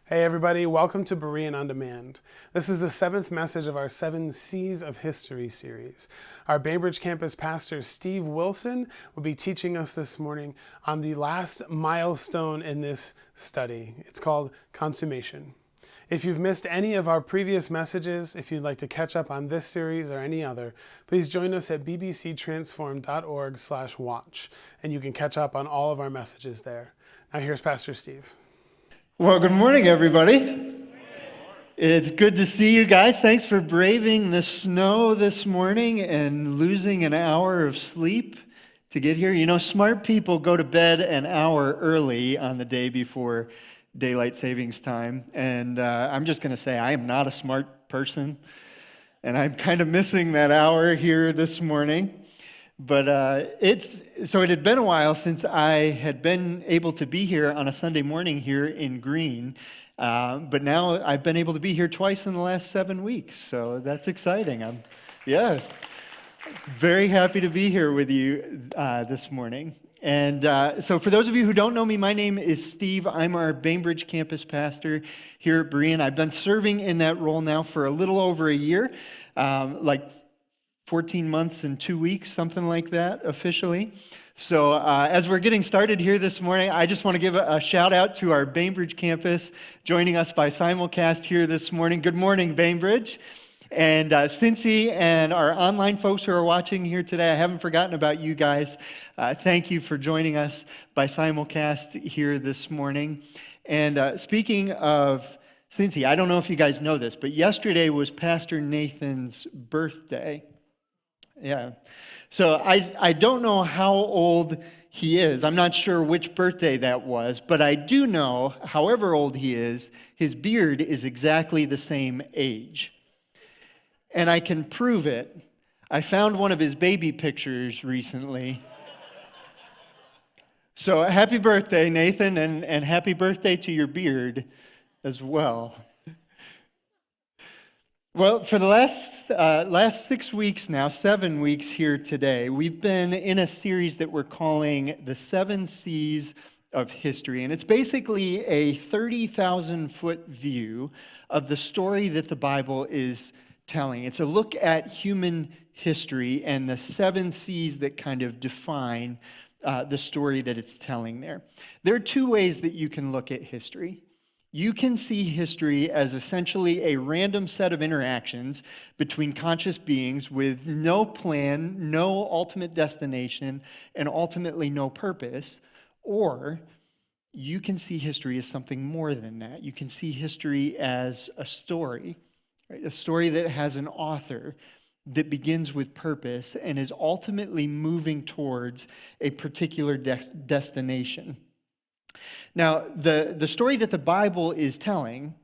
Hey everybody, welcome to Berean On Demand. This is the seventh message of our 7 C's of History series. Our Bainbridge campus pastor, Steve Wilson, will be teaching us this morning on the last milestone in this study. It's called Consummation. If you've missed any of our previous messages, if you'd like to catch up on this series or any other, please join us at bbctransform.org/watch, and you can catch up on all of our messages there. Now here's Pastor Steve. Well, good morning, everybody. It's good to see you guys. Thanks for braving the snow this morning and losing an hour of sleep to get here. You know, smart people go to bed an hour early on the day before daylight savings time. And I'm just going to say I am not a smart person, and I'm kind of missing that hour here this morning. But it had been a while since I had been able to be here on a Sunday morning here in Greene. But now I've been able to be here twice in the last 7 weeks. So that's exciting. I'm very happy to be here with you this morning. And so for those of you who don't know me, my name is Steve. I'm our Bainbridge campus pastor here at Berean. I've been serving in that role now for a little over a year, like 14 months and 2 weeks, something like that, officially. So as we're getting started here this morning, I just want to give a shout out to our Bainbridge campus joining us by simulcast here this morning. Good morning, Bainbridge. And Cincy and our online folks who are watching here today, I haven't forgotten about you guys. Thank you for joining us by simulcast here this morning. And speaking of Cincy, I don't know if you guys know this, but yesterday was Pastor Nathan's birthday. Yeah. So I don't know how old he is. I'm not sure which birthday that was, but I do know, however old he is, his beard is exactly the same age. And I can prove it. I found one of his baby pictures recently. So happy birthday, Nathan, and happy birthday to your beard as well. Well, for the last 6 weeks now, 7 weeks here today, we've been in a series that we're calling the 7 C's of History. And it's basically a 30,000-foot view of the story that the Bible is telling. It's a look at human history and the 7 C's that kind of define the story that it's telling there. There are 2 ways that you can look at history. You can see history as essentially a random set of interactions between conscious beings with no plan, no ultimate destination, and ultimately no purpose. Or you can see history as something more than that. You can see history as a story, right? A story that has an author, that begins with purpose and is ultimately moving towards a particular destination. Now, the story that the Bible is telling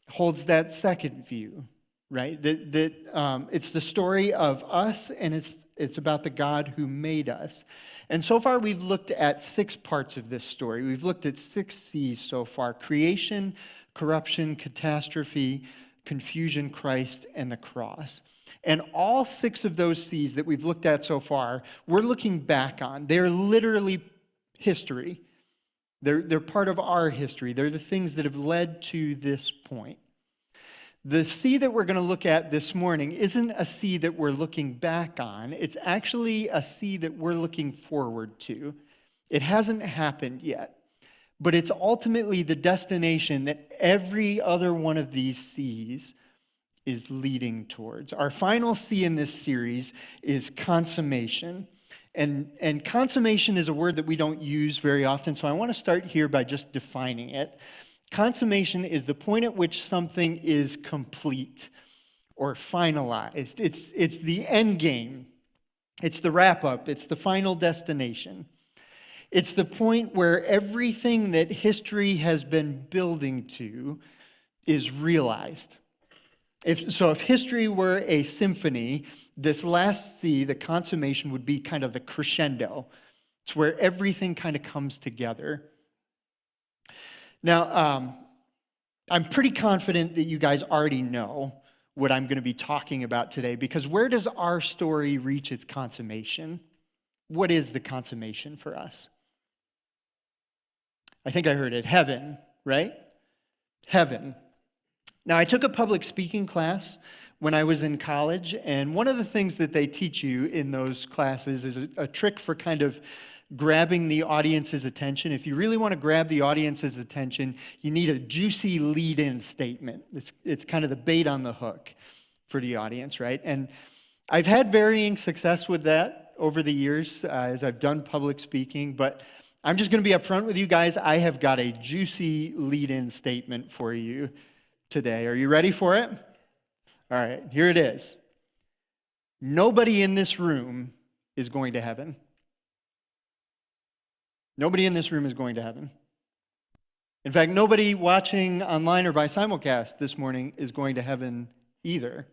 holds that second view, right? That it's the story of us, and it's about the God who made us. And so far, we've looked at 6 parts of this story. We've looked at 6 C's so far: creation, corruption, catastrophe, confusion, Christ, and the cross. And all 6 of those C's that we've looked at so far, we're looking back on. They're literally history. They're part of our history. They're the things that have led to this point. The C that we're going to look at this morning isn't a C that we're looking back on. It's actually a C that we're looking forward to. It hasn't happened yet, but it's ultimately the destination that every other one of these C's is leading towards. Our final C in this series is consummation. And consummation is a word that we don't use very often, so I want to start here by just defining it. Consummation is the point at which something is complete or finalized. It's the end game. It's the wrap-up. It's the final destination. It's the point where everything that history has been building to is realized. If history were a symphony, this last C, the consummation, would be kind of the crescendo. It's where everything kind of comes together. Now, I'm pretty confident that you guys already know what I'm going to be talking about today, because where does our story reach its consummation? What is the consummation for us? I think I heard it. Heaven, right? Heaven. Now, I took a public speaking class when I was in college, and one of the things that they teach you in those classes is a trick for kind of grabbing the audience's attention. If you really want to grab the audience's attention, you need a juicy lead-in statement. It's kind of the bait on the hook for the audience, right? And I've had varying success with that over the years as I've done public speaking, but I'm just going to be upfront with you guys. I have got a juicy lead-in statement for you today. Are you ready for it? All right, here it is. Nobody in this room is going to heaven. Nobody in this room is going to heaven. In fact, nobody watching online or by simulcast this morning is going to heaven either.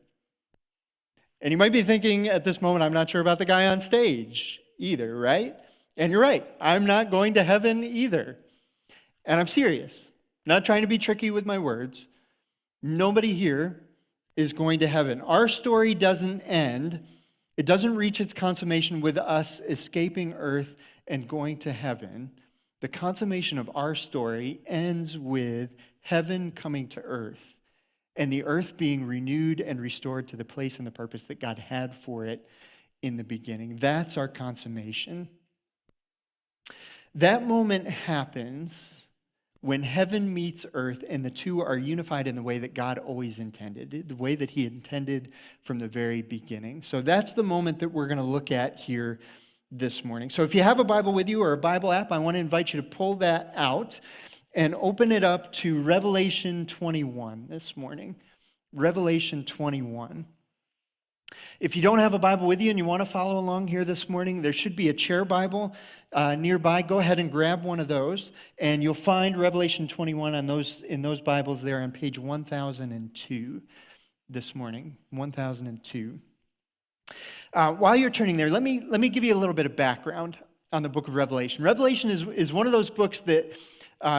And you might be thinking at this moment, I'm not sure about the guy on stage either, right? And you're right, I'm not going to heaven either. And I'm serious, not trying to be tricky with my words. Nobody here is going to heaven. Our story doesn't end. It doesn't reach its consummation with us escaping earth and going to heaven. The consummation of our story ends with heaven coming to earth and the earth being renewed and restored to the place and the purpose that God had for it in the beginning. That's our consummation. That moment happens when heaven meets earth and the two are unified in the way that God always intended, the way that he intended from the very beginning. So that's the moment that we're going to look at here this morning. So if you have a Bible with you or a Bible app, I want to invite you to pull that out and open it up to Revelation 21 this morning. Revelation 21. If you don't have a Bible with you and you want to follow along here this morning, there should be a chair Bible nearby. Go ahead and grab one of those, and you'll find Revelation 21 in those Bibles there on page 1002 this morning, 1002. While you're turning there, let me give you a little bit of background on the book of Revelation. Revelation is one of those books that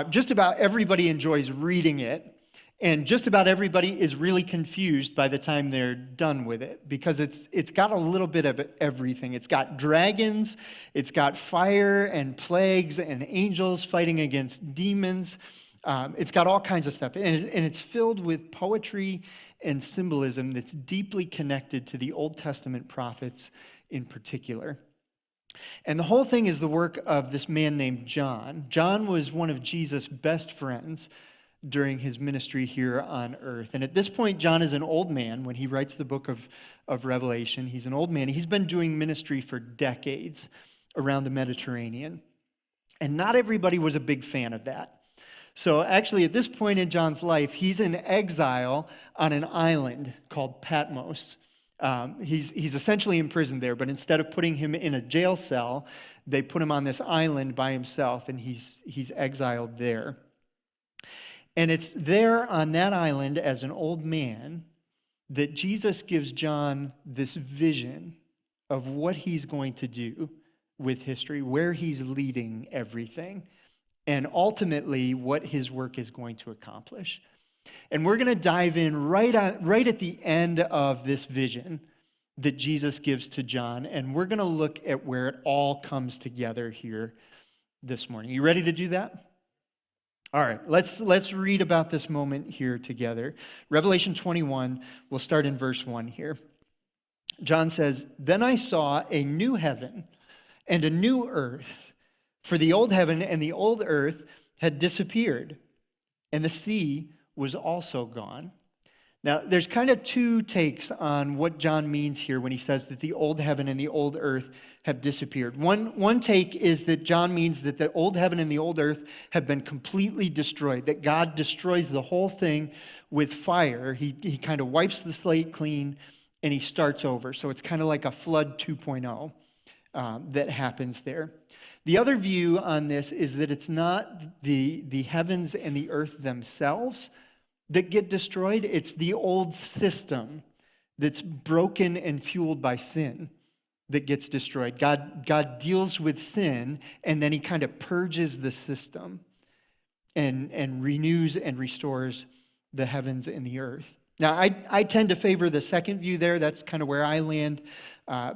just about everybody enjoys reading it. And just about everybody is really confused by the time they're done with it because it's got a little bit of everything. It's got dragons, it's got fire and plagues and angels fighting against demons. It's got all kinds of stuff. And it's filled with poetry and symbolism that's deeply connected to the Old Testament prophets in particular. And the whole thing is the work of this man named John. John was one of Jesus' best friends during his ministry here on earth. And at this point, John is an old man when he writes the book of Revelation. He's an old man. He's been doing ministry for decades around the Mediterranean. And not everybody was a big fan of that. So actually, at this point in John's life, he's in exile on an island called Patmos. He's essentially imprisoned there, but instead of putting him in a jail cell, they put him on this island by himself, and he's exiled there. And it's there on that island as an old man that Jesus gives John this vision of what he's going to do with history, where he's leading everything, and ultimately what his work is going to accomplish. And we're going to dive in right at the end of this vision that Jesus gives to John, and we're going to look at where it all comes together here this morning. You ready to do that? All right, let's read about this moment here together. Revelation 21, we'll start in verse 1 here. John says, "Then I saw a new heaven and a new earth, for the old heaven and the old earth had disappeared, and the sea was also gone." Now, there's kind of two takes on what John means here when he says that the old heaven and the old earth have disappeared. One take is that John means that the old heaven and the old earth have been completely destroyed, that God destroys the whole thing with fire. He kind of wipes the slate clean and he starts over. So it's kind of like a flood 2.0 that happens there. The other view on this is that it's not the heavens and the earth themselves that get destroyed. It's the old system that's broken and fueled by sin that gets destroyed. God deals with sin, and then he kind of purges the system and renews and restores the heavens and the earth. Now, I tend to favor the second view there. That's kind of where I land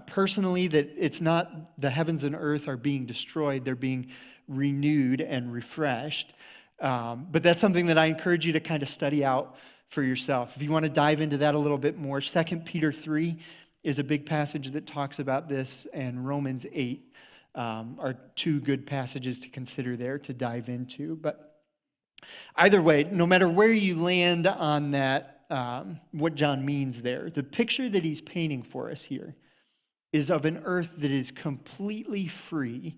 personally, that it's not the heavens and earth are being destroyed. They're being renewed and refreshed. But that's something that I encourage you to kind of study out for yourself. If you want to dive into that a little bit more, 2 Peter 3 is a big passage that talks about this, and Romans 8 are two good passages to consider there to dive into. But either way, no matter where you land on that, what John means there, the picture that he's painting for us here is of an earth that is completely free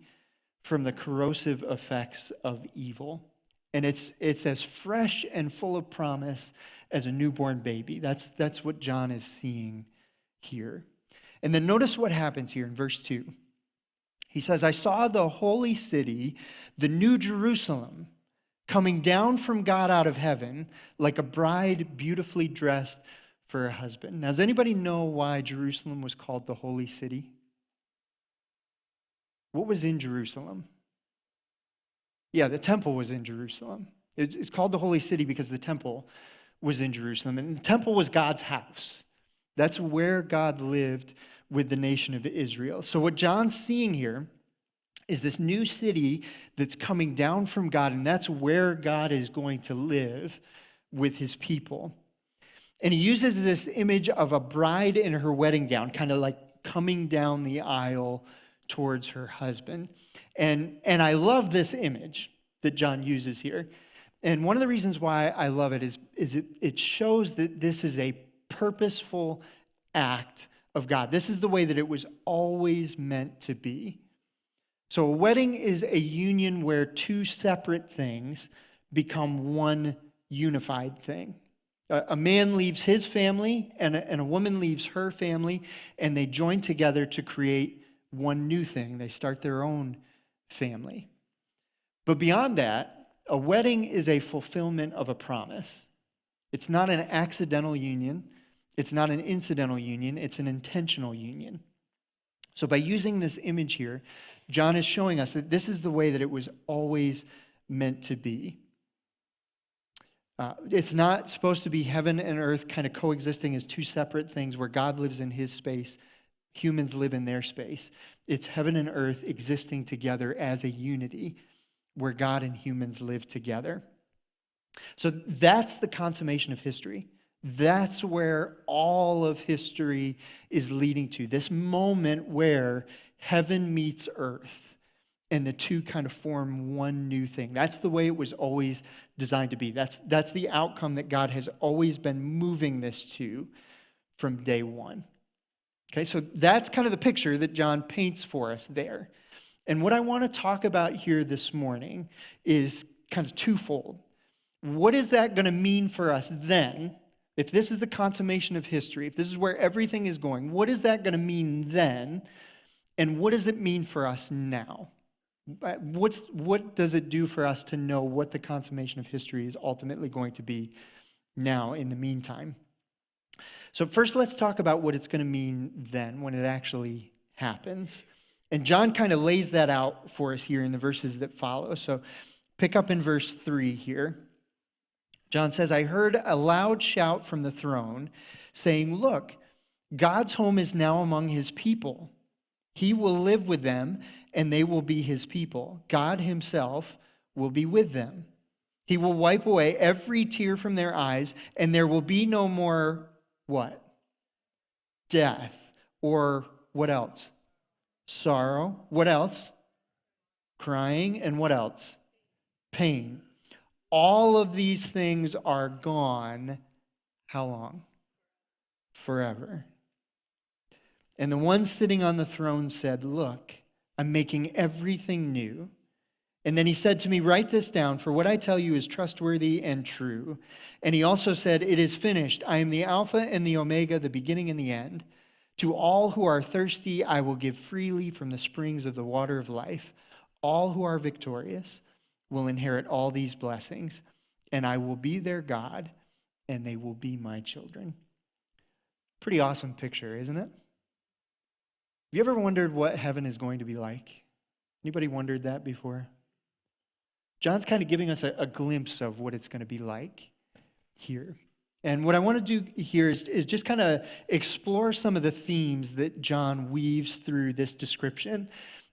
from the corrosive effects of evil. And it's as fresh and full of promise as a newborn baby. That's what John is seeing here. And then notice what happens here in verse 2. He says, I saw the holy city, the new Jerusalem, coming down from God out of heaven like a bride beautifully dressed for her husband. Now, does anybody know why Jerusalem was called the holy city? What was in Jerusalem? Yeah, the temple was in Jerusalem. It's called the holy city because the temple was in Jerusalem. And the temple was God's house. That's where God lived with the nation of Israel. So what John's seeing here is this new city that's coming down from God, and that's where God is going to live with his people. And he uses this image of a bride in her wedding gown, kind of like coming down the aisle towards her husband. And I love this image that John uses here. And one of the reasons why I love it is it shows that this is a purposeful act of God. This is the way that it was always meant to be. So a wedding is a union where two separate things become one unified thing. A man leaves his family and a woman leaves her family, and they join together to create one new thing. They start their own family. But beyond that, a wedding is a fulfillment of a promise. It's not an accidental union. It's not an incidental union. It's an intentional union. So by using this image here, John is showing us that this is the way that it was always meant to be. It's not supposed to be heaven and earth kind of coexisting as two separate things where God lives in his space, humans live in their space. It's heaven and earth existing together as a unity where God and humans live together. So that's the consummation of history. That's where all of history is leading to. This moment where heaven meets earth and the two kind of form one new thing. That's the way it was always designed to be. That's the outcome that God has always been moving this to from day one. Okay, so that's kind of the picture that John paints for us there. And what I want to talk about here this morning is kind of twofold. What is that going to mean for us then? If this is the consummation of history, if this is where everything is going, what is that going to mean then? And what does it mean for us now? What does it do for us to know what the consummation of history is ultimately going to be now in the meantime? So first, let's talk about what it's going to mean then when it actually happens. And John kind of lays that out for us here in the verses that follow. So pick up in verse 3 here. John says, I heard a loud shout from the throne saying, look, God's home is now among his people. He will live with them, and they will be his people. God himself will be with them. He will wipe away every tear from their eyes, and there will be no more, what? Death. Or what else? Sorrow. What else? Crying. And what else? Pain. All of these things are gone. How long? Forever. And the one sitting on the throne said, look, I'm making everything new. And then he said to me, write this down, for what I tell you is trustworthy and true. And he also said, it is finished. I am the Alpha and the Omega, the beginning and the end. To all who are thirsty, I will give freely from the springs of the water of life. All who are victorious will inherit all these blessings, and I will be their God, and they will be my children. Pretty awesome picture, isn't it? Have you ever wondered what heaven is going to be like? Anybody wondered that before? John's kind of giving us a glimpse of what it's going to be like here. And what I want to do here is just kind of explore some of the themes that John weaves through this description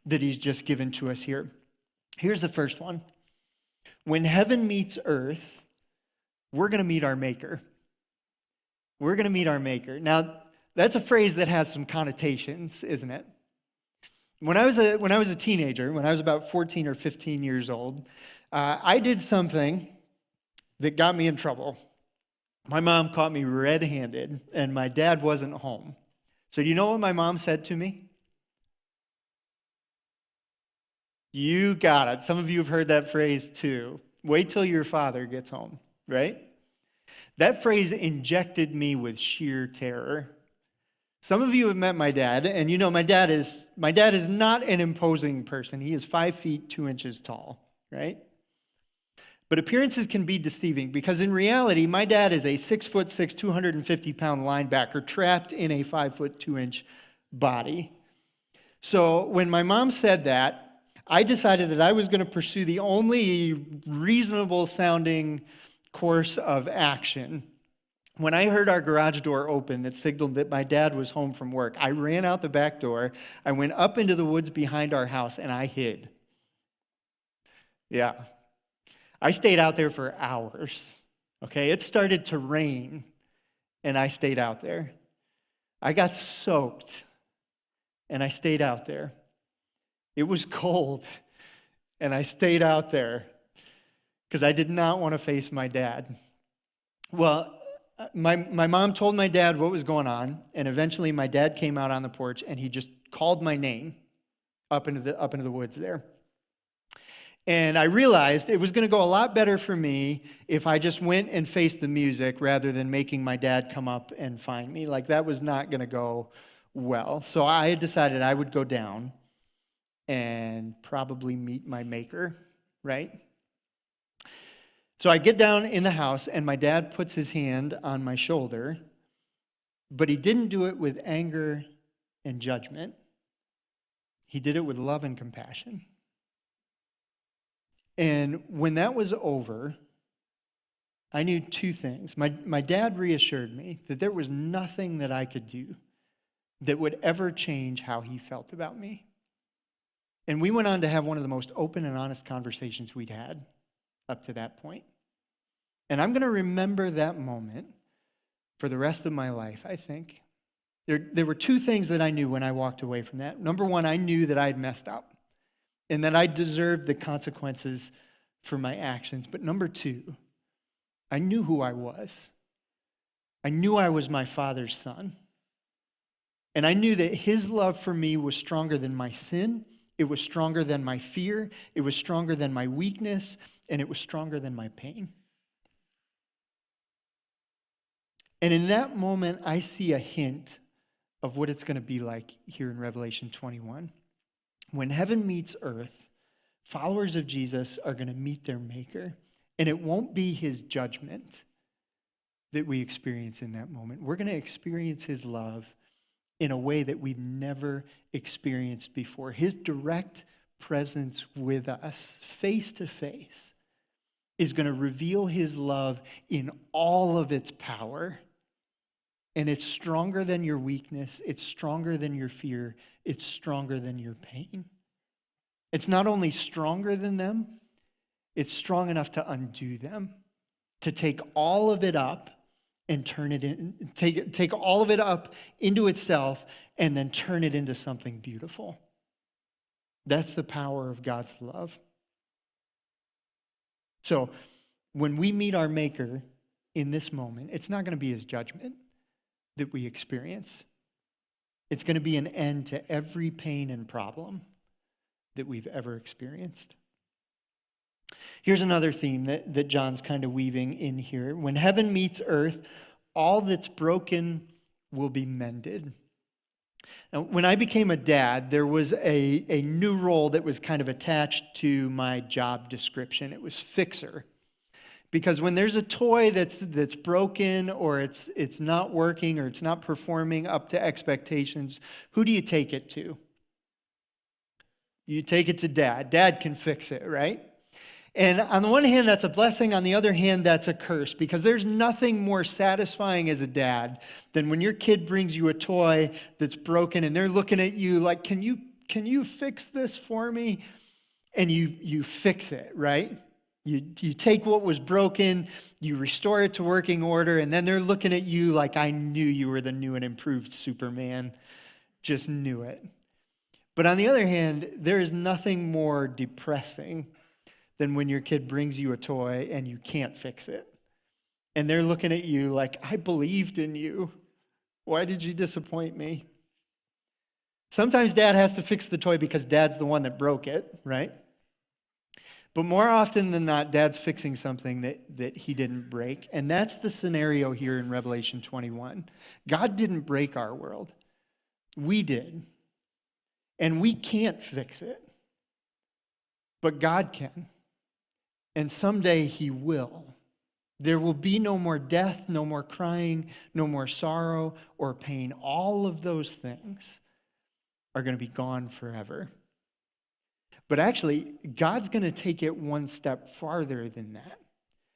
that he's just given to us here. Here's the first one. When heaven meets earth, we're going to meet our Maker. We're going to meet our Maker. Now, that's a phrase that has some connotations, isn't it? When I was a teenager, when I was about 14 or 15 years old, I did something that got me in trouble. My mom caught me red-handed, and my dad wasn't home. So do you know what my mom said to me? You got it. Some of you have heard that phrase too. Wait till your father gets home, right? That phrase injected me with sheer terror. Some of you have met my dad, and you know my dad is not an imposing person. He is 5 feet 2 inches tall, right? But appearances can be deceiving because in reality, my dad is a 6'6", 250-pound linebacker trapped in a 5 foot 2 inch body. So when my mom said that, I decided that I was going to pursue the only reasonable sounding course of action. When I heard our garage door open that signaled that my dad was home from work, I ran out the back door, I went up into the woods behind our house, and I hid. Yeah. I stayed out there for hours. Okay, it started to rain, and I stayed out there. I got soaked, and I stayed out there. It was cold, and I stayed out there because I did not want to face my dad. Well, my mom told my dad what was going on, and eventually my dad came out on the porch, and he just called my name up into the woods there. And I realized it was going to go a lot better for me if I just went and faced the music rather than making my dad come up and find me. Like, that was not going to go well. So I had decided I would go down and probably meet my Maker, right? So I get down in the house, and my dad puts his hand on my shoulder, but he didn't do it with anger and judgment. He did it with love and compassion. And when that was over, I knew two things. My dad reassured me that there was nothing that I could do that would ever change how he felt about me. And we went on to have one of the most open and honest conversations we'd had up to that point. And I'm going to remember that moment for the rest of my life, I think. There were two things that I knew when I walked away from that. Number one, I knew that I'd messed up and that I deserved the consequences for my actions. But number two, I knew who I was. I knew I was my Father's son. And I knew that his love for me was stronger than my sin. It was stronger than my fear. It was stronger than my weakness. And it was stronger than my pain. And in that moment, I see a hint of what it's going to be like here in Revelation 21. When heaven meets earth, followers of Jesus are going to meet their Maker. And it won't be his judgment that we experience in that moment. We're going to experience his love in a way that we've never experienced before. His direct presence with us, face to face, is going to reveal his love in all of its power. And it's stronger than your weakness. It's stronger than your fear. It's stronger than your pain. It's not only stronger than them, it's strong enough to undo them, to take all of it up and turn it in, take all of it up into itself and then turn it into something beautiful. That's the power of God's love. So when we meet our Maker in this moment, it's not going to be his judgment that we experience. It's going to be an end to every pain and problem that we've ever experienced. Here's another theme that John's kind of weaving in here. When heaven meets earth, all that's broken will be mended. Now, when I became a dad, there was a new role that was kind of attached to my job description. It was fixer. Because when there's a toy that's broken or it's not working or it's not performing up to expectations, who do you take it to? You take it to dad. Dad can fix it, right? And on the one hand, that's a blessing. On the other hand, that's a curse, because there's nothing more satisfying as a dad than when your kid brings you a toy that's broken and they're looking at you like, can you fix this for me? And you fix it, right? You take what was broken, you restore it to working order, and then they're looking at you like, I knew you were the new and improved Superman. Just knew it. But on the other hand, there is nothing more depressing than when your kid brings you a toy and you can't fix it. And they're looking at you like, I believed in you. Why did you disappoint me? Sometimes dad has to fix the toy because dad's the one that broke it, right? But more often than not, dad's fixing something that he didn't break. And that's the scenario here in Revelation 21. God didn't break our world. We did. And we can't fix it. But God can. And someday he will. There will be no more death, no more crying, no more sorrow or pain. All of those things are going to be gone forever. But actually, God's going to take it one step farther than that.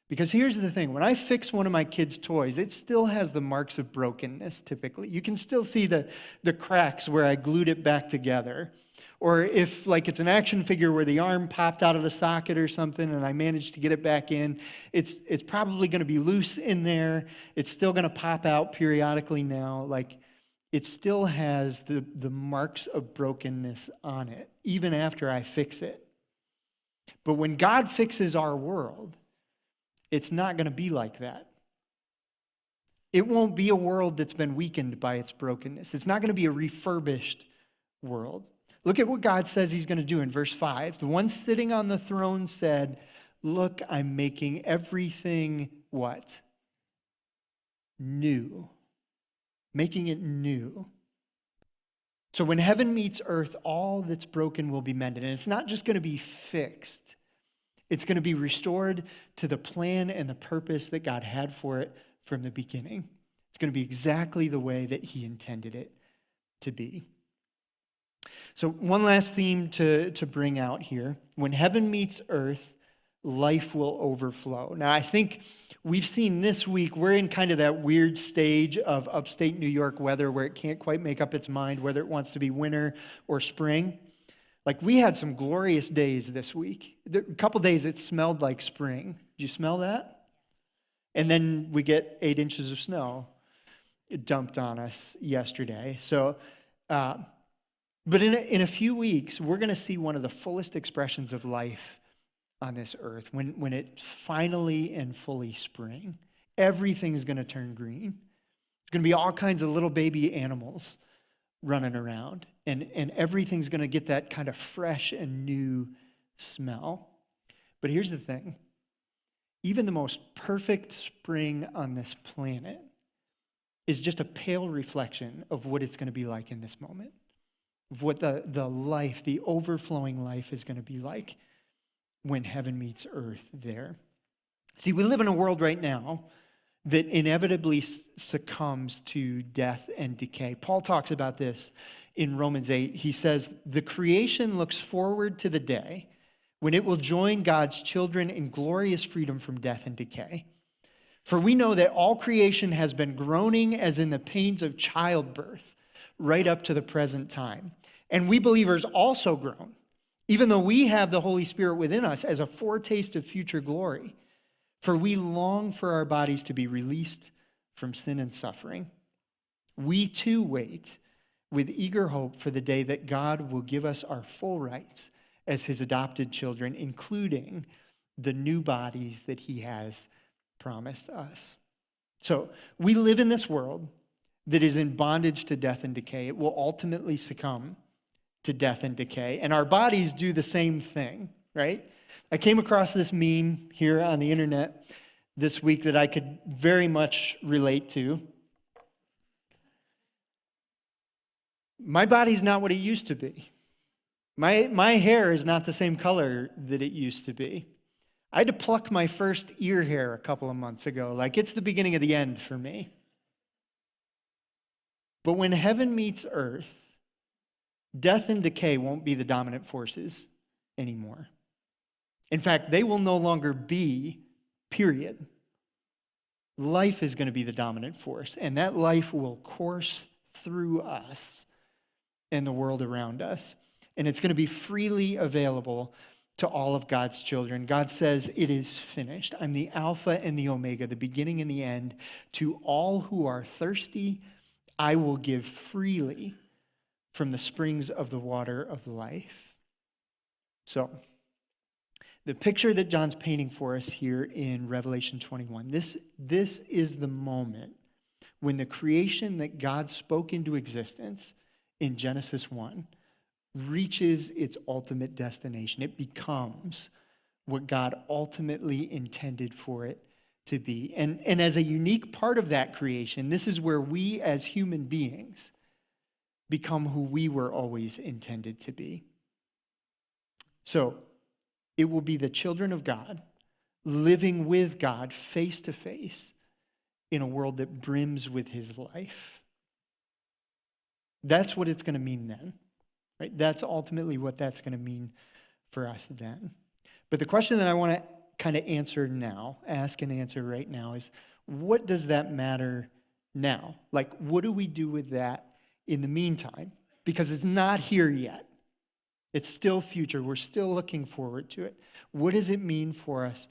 Because here's the thing, when I fix one of my kids' toys, it still has the marks of brokenness typically. You can still see the cracks where I glued it back together. Or if like it's an action figure where the arm popped out of the socket or something and I managed to get it back in, it's probably going to be loose in there. It's still going to pop out periodically now. Like it still has the marks of brokenness on it, even after I fix it. But when God fixes our world, it's not going to be like that. It won't be a world that's been weakened by its brokenness. It's not going to be a refurbished world. Look at what God says he's going to do in verse 5. The one sitting on the throne said, look, I'm making everything what? New. Making it new. So when heaven meets earth, all that's broken will be mended. And it's not just going to be fixed. It's going to be restored to the plan and the purpose that God had for it from the beginning. It's going to be exactly the way that he intended it to be. So one last theme to bring out here. When heaven meets earth, life will overflow. Now, I think we've seen this week, we're in kind of that weird stage of upstate New York weather where it can't quite make up its mind whether it wants to be winter or spring. Like we had some glorious days this week. A couple days it smelled like spring. Did you smell that? And then we get 8 inches of snow dumped on us yesterday. So, but in a few weeks, we're going to see one of the fullest expressions of life on this earth when it's finally and fully spring. Everything's going to turn green. There's going to be all kinds of little baby animals running around, and everything's going to get that kind of fresh and new smell. But here's the thing. Even the most perfect spring on this planet is just a pale reflection of what it's going to be like in this moment, of what the life, the overflowing life is going to be like when heaven meets earth there. See, we live in a world right now that inevitably succumbs to death and decay. Paul talks about this in Romans 8. He says, the creation looks forward to the day when it will join God's children in glorious freedom from death and decay. For we know that all creation has been groaning as in the pains of childbirth right up to the present time. And we believers also groan, even though we have the Holy Spirit within us as a foretaste of future glory. For we long for our bodies to be released from sin and suffering. We too wait with eager hope for the day that God will give us our full rights as his adopted children, including the new bodies that he has promised us. So we live in this world that is in bondage to death and decay. It will ultimately succumb to death and decay. And our bodies do the same thing, right? I came across this meme here on the internet this week that I could very much relate to. My body's not what it used to be. My hair is not the same color that it used to be. I had to pluck my first ear hair a couple of months ago. Like it's the beginning of the end for me. But when heaven meets earth, death and decay won't be the dominant forces anymore. In fact, they will no longer be, period. Life is going to be the dominant force, and that life will course through us and the world around us. And it's going to be freely available to all of God's children. God says, "It is finished. I'm the Alpha and the Omega, the beginning and the end. To all who are thirsty, I will give freely from the springs of the water of life." So, the picture that John's painting for us here in Revelation 21, this is the moment when the creation that God spoke into existence in Genesis 1 reaches its ultimate destination. It becomes what God ultimately intended for it to be. And as a unique part of that creation, this is where we as human beings become who we were always intended to be. So, it will be the children of God living with God face to face in a world that brims with his life. That's what it's going to mean then, right? That's ultimately what that's going to mean for us then. But the question that I want to kind of ask and answer right now is, what does that matter now? Like, what do we do with that in the meantime? Because it's not here yet. It's still future. We're still looking forward to it. What does it mean for us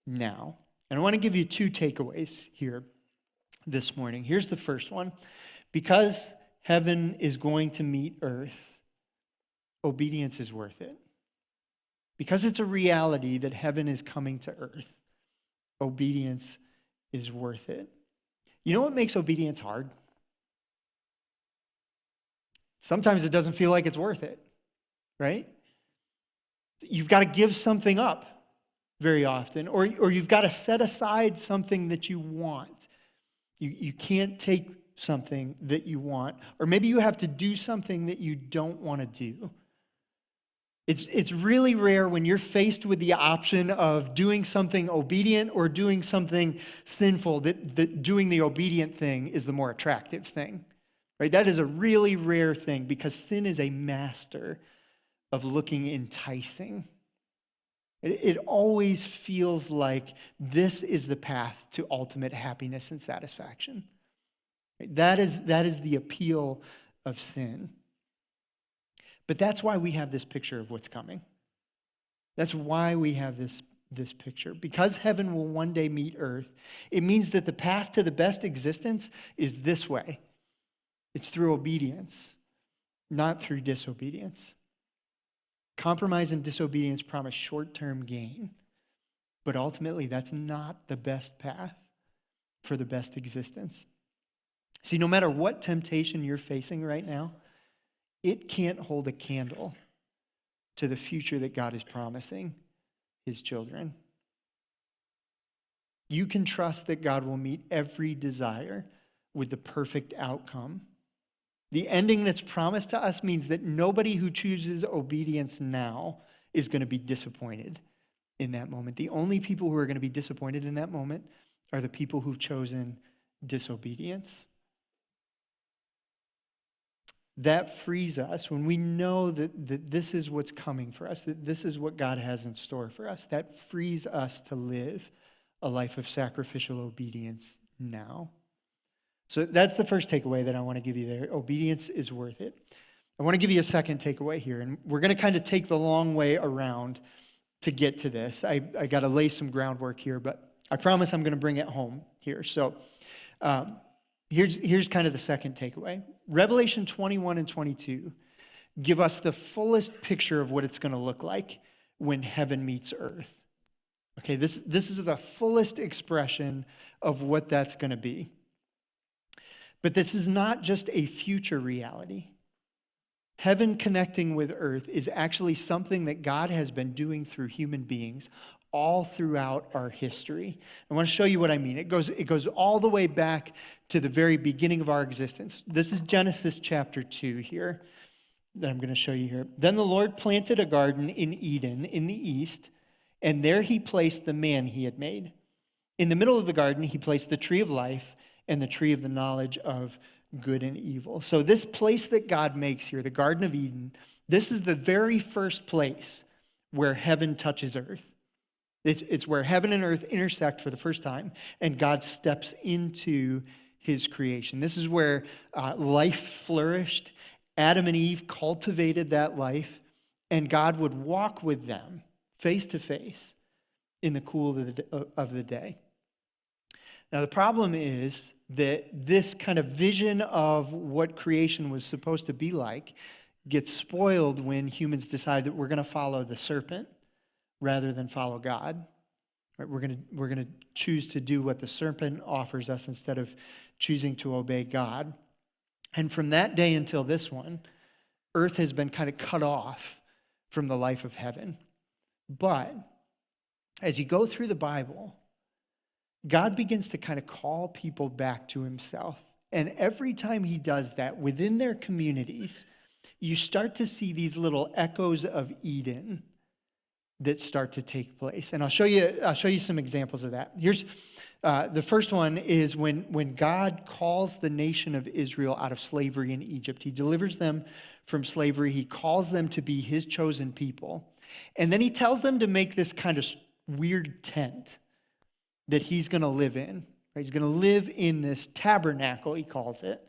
now? And I want to give you two takeaways here this morning. Here's the first one. Because heaven is going to meet earth, obedience is worth it. Because it's a reality that heaven is coming to earth, obedience is worth it. You know what makes obedience hard? Sometimes it doesn't feel like it's worth it, right? You've got to give something up very often, or you've got to set aside something that you want. You can't take something that you want, or maybe you have to do something that you don't want to do. It's really rare when you're faced with the option of doing something obedient or doing something sinful that doing the obedient thing is the more attractive thing, right? That is a really rare thing because sin is a master of looking enticing. It always feels like this is the path to ultimate happiness and satisfaction. That is the appeal of sin. But that's why we have this picture of what's coming. That's why we have this picture. Because heaven will one day meet earth, it means that the path to the best existence is this way. It's through obedience, not through disobedience. Compromise and disobedience promise short-term gain, but ultimately that's not the best path for the best existence. See, no matter what temptation you're facing right now, it can't hold a candle to the future that God is promising his children. You can trust that God will meet every desire with the perfect outcome. The ending that's promised to us means that nobody who chooses obedience now is going to be disappointed in that moment. The only people who are going to be disappointed in that moment are the people who've chosen disobedience. That frees us when we know that this is what's coming for us, that this is what God has in store for us. That frees us to live a life of sacrificial obedience now. So that's the first takeaway that I want to give you there. Obedience is worth it. I want to give you a second takeaway here, and we're going to kind of take the long way around to get to this. I got to lay some groundwork here, but I promise I'm going to bring it home here. So here's kind of the second takeaway. Revelation 21 and 22 give us the fullest picture of what it's going to look like when heaven meets earth. Okay, this is the fullest expression of what that's going to be. But this is not just a future reality. Heaven connecting with earth is actually something that God has been doing through human beings all throughout our history. I want to show you what I mean. It goes all the way back to the very beginning of our existence. This is Genesis chapter 2 here that I'm going to show you here. Then the Lord planted a garden in Eden in the east, and there he placed the man he had made. In the middle of the garden, he placed the tree of life and the tree of the knowledge of good and evil. So this place that God makes here, the Garden of Eden, this is the very first place where heaven touches earth. It's where heaven and earth intersect for the first time, and God steps into his creation. This is where life flourished. Adam and Eve cultivated that life, and God would walk with them face to face, in the cool of the day. Now, the problem is that this kind of vision of what creation was supposed to be like gets spoiled when humans decide that we're going to follow the serpent rather than follow God. Right? We're going to choose to do what the serpent offers us instead of choosing to obey God. And from that day until this one, earth has been kind of cut off from the life of heaven. But as you go through the Bible, God begins to kind of call people back to himself. And every time he does that within their communities, you start to see these little echoes of Eden that start to take place. And I'll show you some examples of that. Here's the first one is when God calls the nation of Israel out of slavery in Egypt. He delivers them from slavery. He calls them to be his chosen people. And then he tells them to make this kind of weird tent that he's going to live in. Right? He's going to live in this tabernacle, he calls it,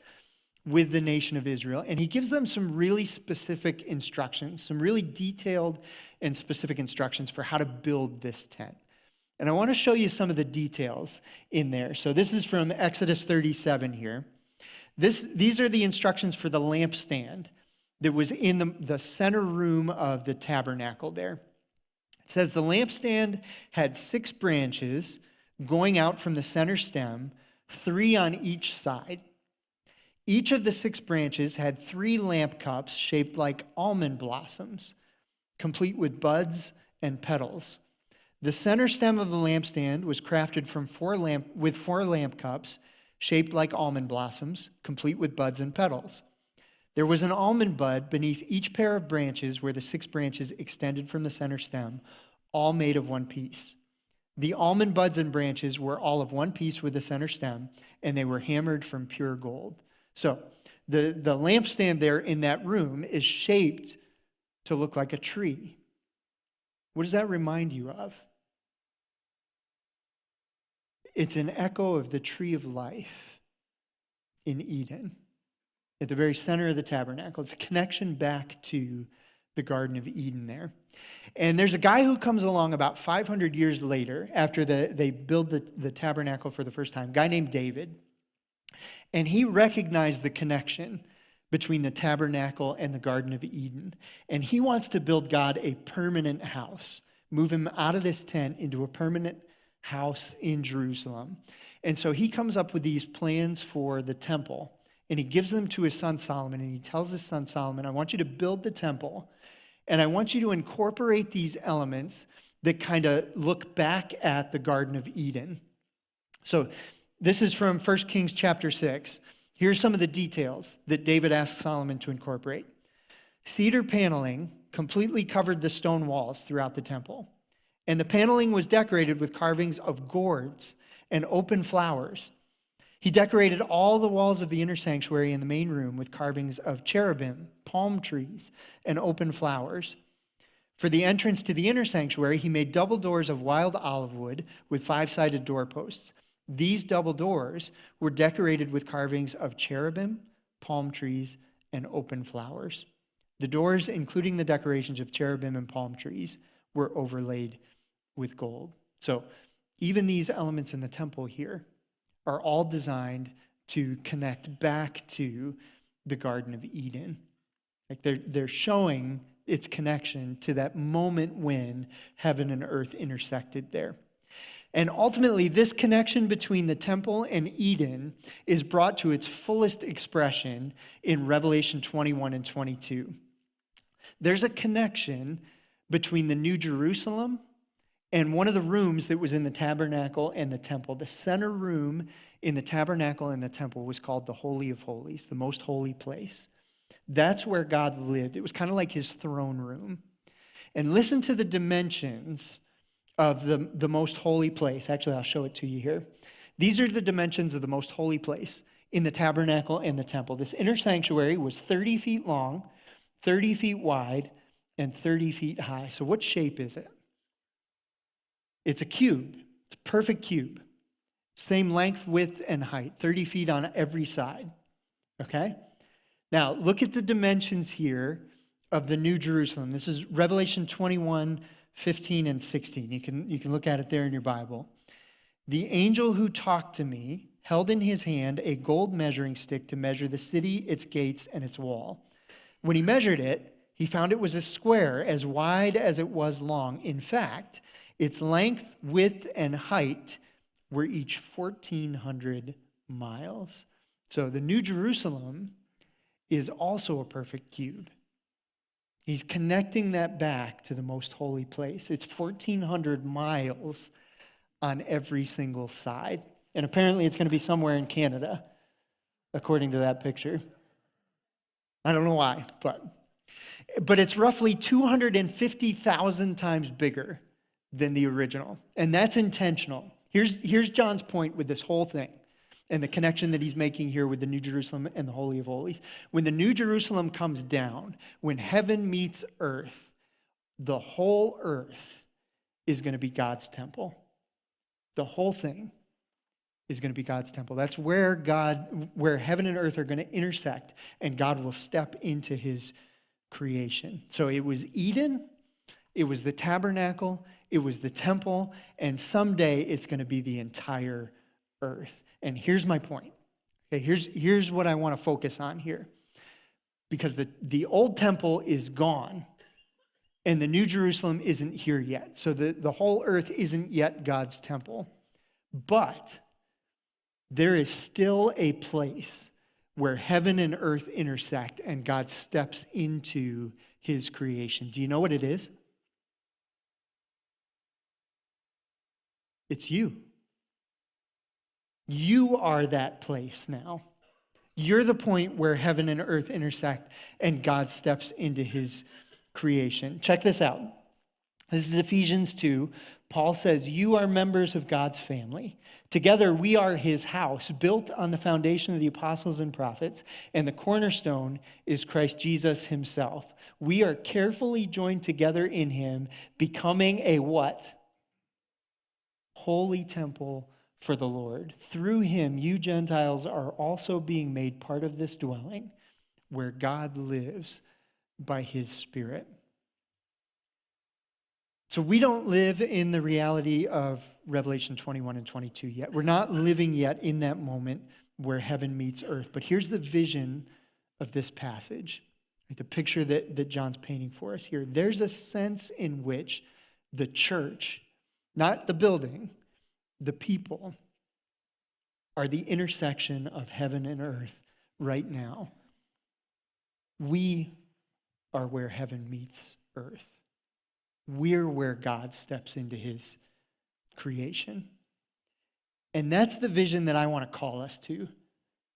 with the nation of Israel. And he gives them some really specific instructions, some really detailed and specific instructions for how to build this tent. And I want to show you some of the details in there. So this is from Exodus 37 here. These are the instructions for the lampstand that was in the center room of the tabernacle there. It says the lampstand had 6 branches going out from the center stem, 3 on each side. Each of the 6 branches had 3 lamp cups shaped like almond blossoms, complete with buds and petals. The center stem of the lampstand was crafted from 4 lamp cups shaped like almond blossoms, complete with buds and petals. There was an almond bud beneath each pair of branches where the 6 branches extended from the center stem, all made of one piece. The almond buds and branches were all of one piece with the center stem, and they were hammered from pure gold. So the lampstand there in that room is shaped to look like a tree. What does that remind you of? It's an echo of the tree of life in Eden, at the very center of the tabernacle. It's a connection back to the Garden of Eden there. And there's a guy who comes along about 500 years later, after they build the tabernacle for the first time, a guy named David. And he recognized the connection between the tabernacle and the Garden of Eden. And he wants to build God a permanent house, move him out of this tent into a permanent house in Jerusalem. And so he comes up with these plans for the temple, and he gives them to his son Solomon, and he tells his son Solomon, I want you to build the temple, and I want you to incorporate these elements that kind of look back at the Garden of Eden. So this is from 1 Kings chapter 6. Here's some of the details that David asked Solomon to incorporate. Cedar paneling completely covered the stone walls throughout the temple. And the paneling was decorated with carvings of gourds and open flowers. He decorated all the walls of the inner sanctuary in the main room with carvings of cherubim, palm trees, and open flowers. For the entrance to the inner sanctuary, he made double doors of wild olive wood with 5-sided doorposts. These double doors were decorated with carvings of cherubim, palm trees, and open flowers. The doors, including the decorations of cherubim and palm trees, were overlaid with gold. So even these elements in the temple here are all designed to connect back to the Garden of Eden. Like they're showing its connection to that moment when heaven and earth intersected there. And ultimately, this connection between the temple and Eden is brought to its fullest expression in Revelation 21 and 22. There's a connection between the New Jerusalem and one of the rooms that was in the tabernacle and the temple. The center room in the tabernacle and the temple was called the Holy of Holies, the most holy place. That's where God lived. It was kind of like his throne room. And listen to the dimensions of the most holy place. Actually, I'll show it to you here. These are the dimensions of the most holy place in the tabernacle and the temple. This inner sanctuary was 30 feet long, 30 feet wide, and 30 feet high. So what shape is it? It's a cube. It's a perfect cube. Same length, width, and height. 30 feet on every side. Okay? Now, look at the dimensions here of the New Jerusalem. This is Revelation 21, 15 and 16. You can look at it there in your Bible. The angel who talked to me held in his hand a gold measuring stick to measure the city, its gates, and its wall. When he measured it, he found it was a square as wide as it was long. In fact, its length, width, and height were each 1,400 miles. So the New Jerusalem is also a perfect cube. He's connecting that back to the most holy place. It's 1,400 miles on every single side. And apparently it's going to be somewhere in Canada, according to that picture. I don't know why, but it's roughly 250,000 times bigger than the original. And that's intentional. Here's John's point with this whole thing and the connection that he's making here with the New Jerusalem and the Holy of Holies. When the New Jerusalem comes down, when heaven meets earth, the whole earth is going to be God's temple. The whole thing is going to be God's temple. That's where heaven and earth are going to intersect, and God will step into his creation. So it was Eden, it was the tabernacle, it was the temple, and someday it's going to be the entire earth. And here's my point. Okay, here's what I want to focus on here. Because the old temple is gone, and the New Jerusalem isn't here yet. So the whole earth isn't yet God's temple. But there is still a place where heaven and earth intersect and God steps into his creation. Do you know what it is? It's you. You are that place now. You're the point where heaven and earth intersect and God steps into his creation. Check this out. This is Ephesians 2. Paul says, "You are members of God's family. Together we are his house, built on the foundation of the apostles and prophets, and the cornerstone is Christ Jesus himself. We are carefully joined together in him, becoming a what? Holy temple for the Lord. Through him, you Gentiles are also being made part of this dwelling where God lives by his Spirit." So we don't live in the reality of Revelation 21 and 22 yet. We're not living yet in that moment where heaven meets earth. But here's the vision of this passage, the picture that John's painting for us here. There's a sense in which the church, not the building, the people, are the intersection of heaven and earth right now. We are where heaven meets earth. We're where God steps into his creation. And that's the vision that I want to call us to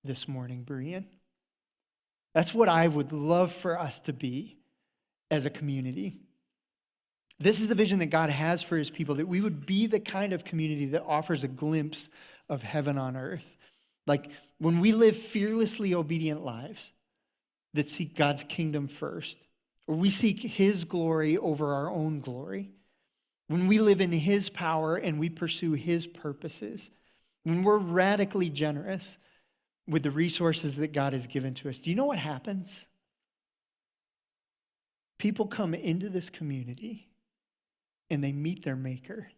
this morning, Berean. That's what I would love for us to be as a community. This is the vision that God has for his people, that we would be the kind of community that offers a glimpse of heaven on earth. Like when we live fearlessly obedient lives that seek God's kingdom first, or we seek his glory over our own glory, when we live in his power and we pursue his purposes, when we're radically generous with the resources that God has given to us, do you know what happens? People come into this community and they meet their maker.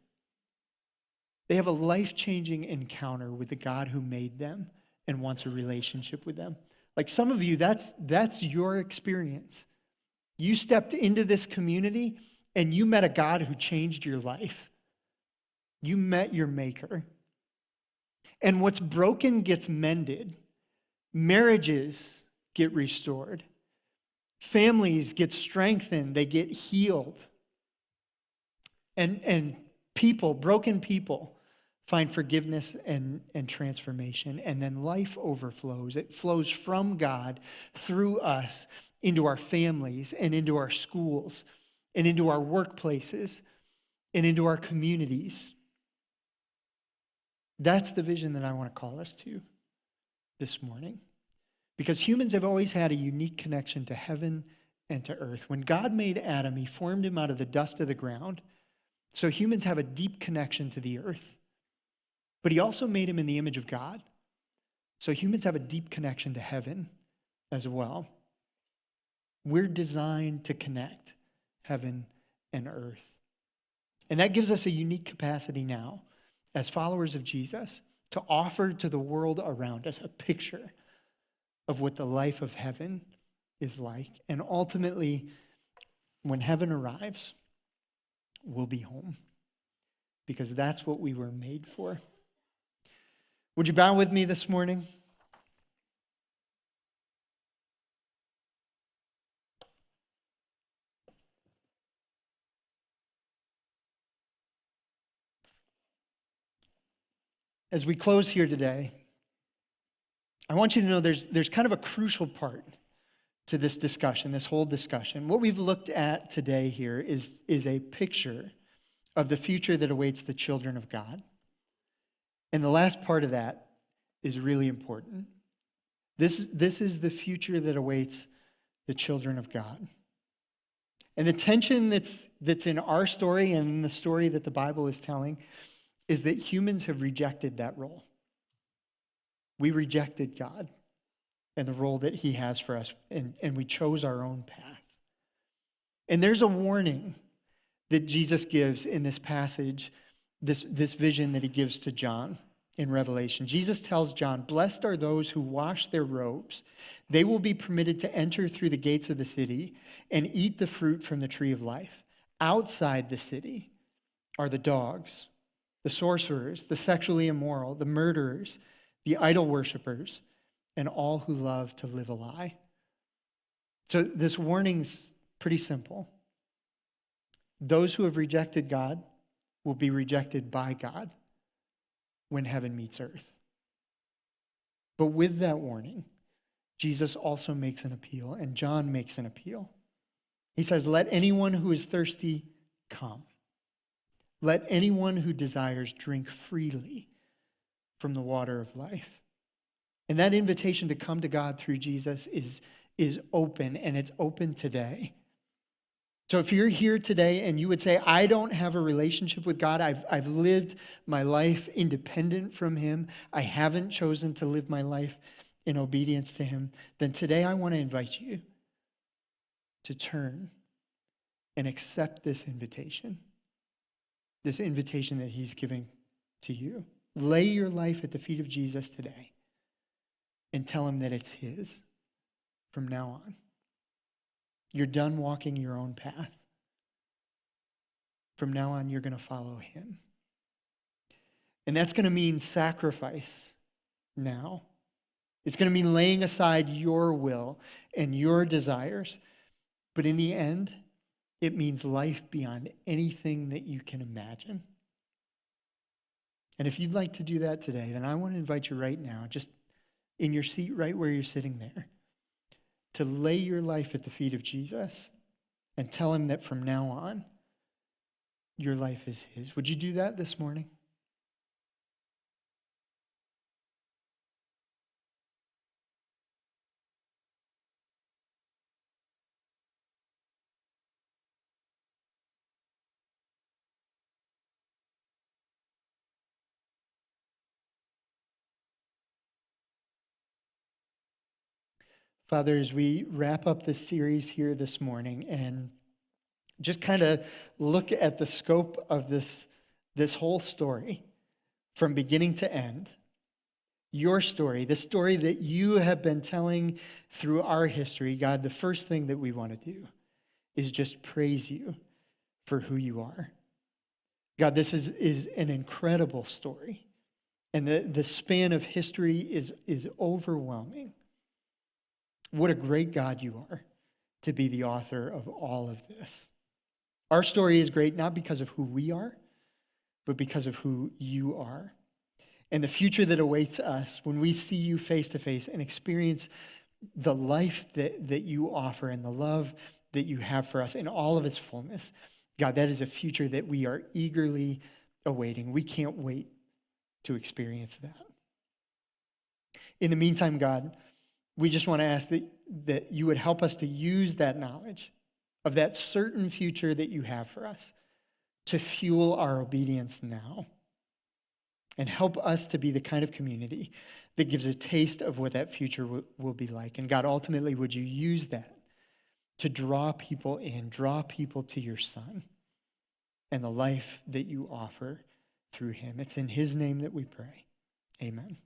They have a life-changing encounter with the God who made them and wants a relationship with them. Like some of you, that's your experience. You stepped into this community and you met a God who changed your life. You met your maker. And what's broken gets mended. Marriages get restored. Families get strengthened. They get healed. And people, broken people, find forgiveness and transformation. And then life overflows. It flows from God through us into our families and into our schools and into our workplaces and into our communities. That's the vision that I want to call us to this morning. Because humans have always had a unique connection to heaven and to earth. When God made Adam, he formed him out of the dust of the ground. So humans have a deep connection to the earth. But he also made him in the image of God. So humans have a deep connection to heaven as well. We're designed to connect heaven and earth. And that gives us a unique capacity now as followers of Jesus to offer to the world around us a picture of what the life of heaven is like. And ultimately, when heaven arrives, we'll be home because that's what we were made for. Would you bow with me this morning? As we close here today, I want you to know there's kind of a crucial part to this discussion, this whole discussion. What we've looked at today here is a picture of the future that awaits the children of God. And the last part of that is really important. This is the future that awaits the children of God. And the tension that's in our story and in the story that the Bible is telling is that humans have rejected that role. We rejected God and the role that he has for us, and we chose our own path. And there's a warning that Jesus gives in this passage, this vision that he gives to John in Revelation. Jesus tells John, "Blessed are those who wash their robes. They will be permitted to enter through the gates of the city and eat the fruit from the tree of life. Outside the city are the dogs, the sorcerers, the sexually immoral, the murderers, the idol worshipers, and all who love to live a lie." So this warning's pretty simple. Those who have rejected God will be rejected by God when heaven meets earth. But with that warning, Jesus also makes an appeal, and John makes an appeal. He says, "Let anyone who is thirsty come. Let anyone who desires drink freely from the water of life." And that invitation to come to God through Jesus is open, and it's open today. So if you're here today and you would say, "I don't have a relationship with God, I've lived my life independent from him, I haven't chosen to live my life in obedience to him," then today I want to invite you to turn and accept this invitation that he's giving to you. Lay your life at the feet of Jesus today and tell him that it's his from now on. You're done walking your own path. From now on, you're going to follow him. And that's going to mean sacrifice now. It's going to mean laying aside your will and your desires. But in the end, it means life beyond anything that you can imagine. And if you'd like to do that today, then I want to invite you right now, just in your seat right where you're sitting there, to lay your life at the feet of Jesus and tell him that from now on, your life is his. Would you do that this morning? Father, as we wrap up this series here this morning and just kind of look at the scope of this whole story from beginning to end, your story, the story that you have been telling through our history, God, the first thing that we want to do is just praise you for who you are. God, this is an incredible story, and the span of history is overwhelming. What a great God you are to be the author of all of this. Our story is great not because of who we are, but because of who you are. And the future that awaits us when we see you face to face and experience the life that you offer and the love that you have for us in all of its fullness. God, that is a future that we are eagerly awaiting. We can't wait to experience that. In the meantime, God, we just want to ask that you would help us to use that knowledge of that certain future that you have for us to fuel our obedience now. And help us to be the kind of community that gives a taste of what that future will be like. And God, ultimately, would you use that to draw people in, draw people to your Son, and the life that you offer through him. It's in his name that we pray. Amen.